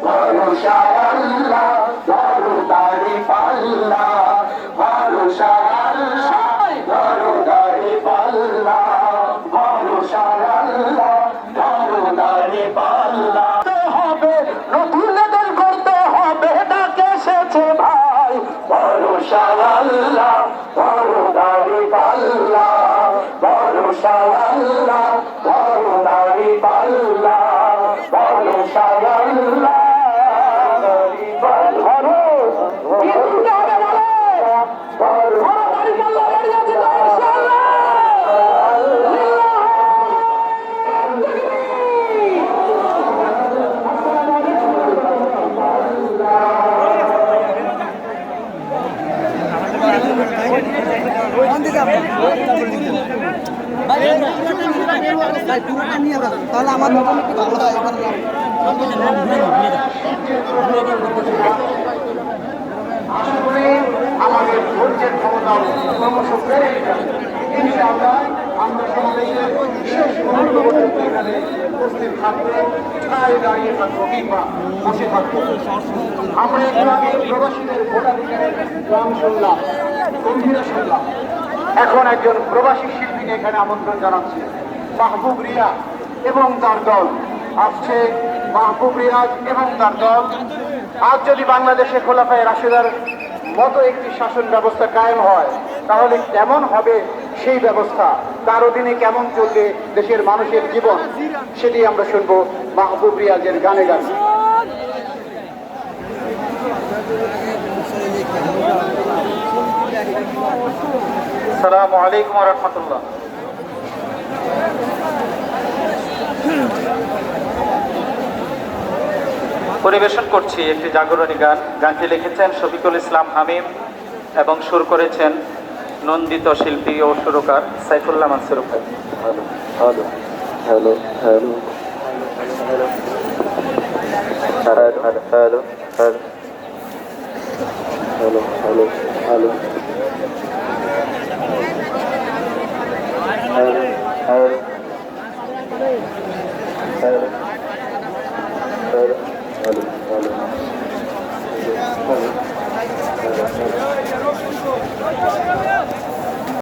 ভরসা আল্লাহ দরদারি পাল্লা ভরসা আল্লাহ দরদারি পাল্লা ভরসা আল্লাহ দরদারি পাল্লা হবে নতুন দল করতে হবে ডাকে এসেছে ভাই ভরসা আল্লাহ দরদারি পাল্লা ভরসা আল্লাহ দরদারি পাল্লা ভরসা আল্লাহ তাহলে আমার মতন একটু ভালো হয় আমাদের ধৈর্যের ক্ষমতা ক্রমশ বেড়ে যাবে ইনশাআল্লাহ আমরা সমাবেশের বিশেষ এখানে উপস্থিত থাকবো ঠায় দাঁড়িয়ে থাকবো কিংবা বসে থাকবো আমরা একটু আগে প্রবাসীদের ভোটাধিকারের গান শুনলাম গম্ভীরা শুনলাম এখন একজন প্রবাসী শিল্পীকে এখানে আমন্ত্রণ জানাচ্ছি মাহবুব রিয়াজ এবং তার দল আসছে মাহবুব রিয়াজ এবং তার দল আজ যদি বাংলাদেশে খোলাফায়ে রাশিদার মতো একটি শাসন ব্যবস্থা কায়েম হয় তাহলে কেমন হবে সেই ব্যবস্থা তার অধীনে কেমন চলবে দেশের মানুষের জীবন সেটি আমরা শুনবো মাহবুব রিয়াজের গানে গানে আসসালামু আলাইকুম ওয়া রাহমাতুল্লাহ পরিবেশন করছি একটি জাগরণী গান। গানটি লিখেছেন শফিকুল ইসলাম হামিম এবং সুর করেছেন নন্দিত শিল্পী ও সুরকার সাইফুল্লাহ মানসুর ভাই। Hello hello hello hello hello hello hello hello hello hello hello